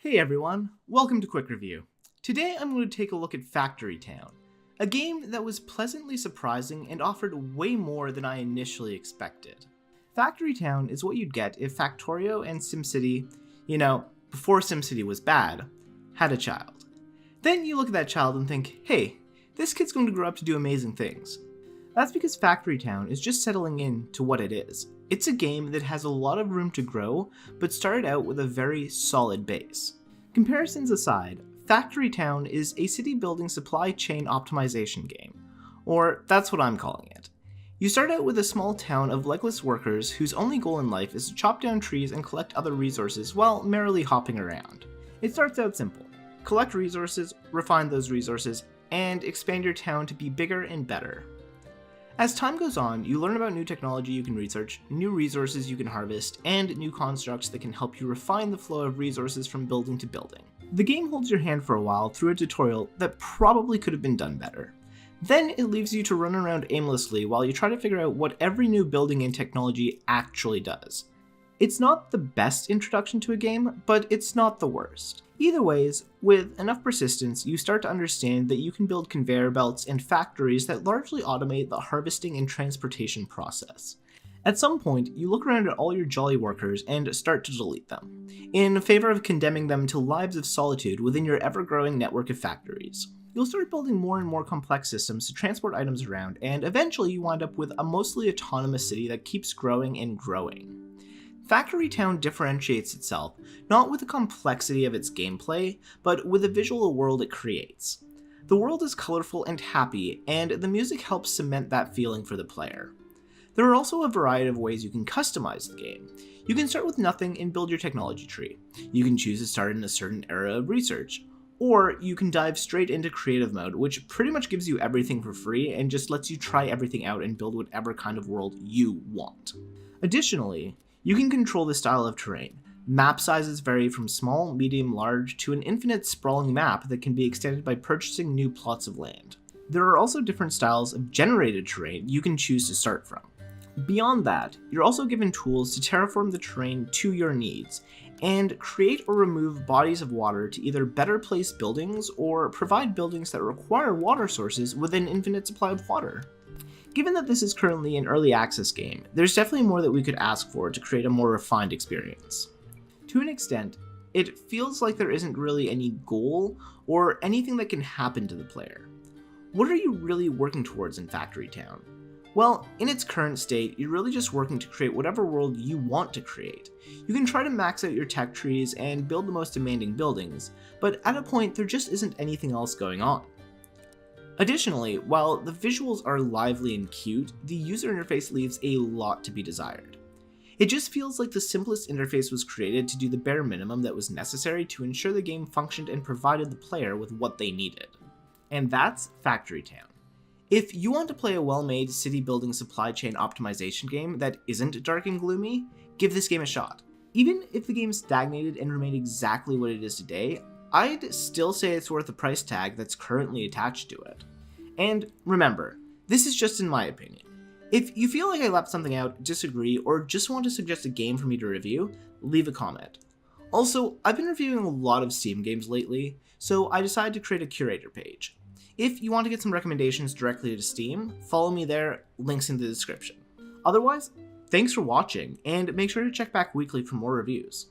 Hey everyone, welcome to Quick Review. Today I'm going to take a look at Factory Town, a game that was pleasantly surprising and offered way more than I initially expected. Factory Town is what you'd get if Factorio and Sim City, before Sim City was bad, had a child. Then you look at that child and think, hey, this kid's going to grow up to do amazing things. That's because Factory Town is just settling in to what it is. It's a game that has a lot of room to grow, but started out with a very solid base. Comparisons aside, Factory Town is a city building supply chain optimization game, or that's what I'm calling it. You start out with a small town of legless workers whose only goal in life is to chop down trees and collect other resources while merrily hopping around. It starts out simple. Collect resources, refine those resources, and expand your town to be bigger and better. As time goes on, you learn about new technology you can research, new resources you can harvest, and new constructs that can help you refine the flow of resources from building to building. The game holds your hand for a while through a tutorial that probably could have been done better. Then it leaves you to run around aimlessly while you try to figure out what every new building and technology actually does. It's not the best introduction to a game, but it's not the worst. Either ways, with enough persistence, you start to understand that you can build conveyor belts and factories that largely automate the harvesting and transportation process. At some point, you look around at all your jolly workers and start to delete them, in favor of condemning them to lives of solitude within your ever-growing network of factories. You'll start building more and more complex systems to transport items around, and eventually you wind up with a mostly autonomous city that keeps growing and growing. Factory Town differentiates itself not with the complexity of its gameplay, but with the visual world it creates. The world is colorful and happy, and the music helps cement that feeling for the player. There are also a variety of ways you can customize the game. You can start with nothing and build your technology tree. You can choose to start in a certain era of research. Or you can dive straight into creative mode, which pretty much gives you everything for free and just lets you try everything out and build whatever kind of world you want. Additionally, you can control the style of terrain. Map sizes vary from small, medium, large, to an infinite sprawling map that can be extended by purchasing new plots of land. There are also different styles of generated terrain you can choose to start from. Beyond that, you're also given tools to terraform the terrain to your needs, and create or remove bodies of water to either better place buildings or provide buildings that require water sources with an infinite supply of water. Given that this is currently an early access game, there's definitely more that we could ask for to create a more refined experience. To an extent, it feels like there isn't really any goal or anything that can happen to the player. What are you really working towards in Factory Town? Well, in its current state, you're really just working to create whatever world you want to create. You can try to max out your tech trees and build the most demanding buildings, but at a point there just isn't anything else going on. Additionally, while the visuals are lively and cute, the user interface leaves a lot to be desired. It just feels like the simplest interface was created to do the bare minimum that was necessary to ensure the game functioned and provided the player with what they needed. And that's Factory Town. If you want to play a well-made city building supply chain optimization game that isn't dark and gloomy, give this game a shot. Even if the game stagnated and remained exactly what it is today, I'd still say it's worth the price tag that's currently attached to it. And remember, this is just in my opinion. If you feel like I left something out, disagree, or just want to suggest a game for me to review, leave a comment. Also, I've been reviewing a lot of Steam games lately, so I decided to create a curator page. If you want to get some recommendations directly to Steam, follow me there, links in the description. Otherwise, thanks for watching, and make sure to check back weekly for more reviews.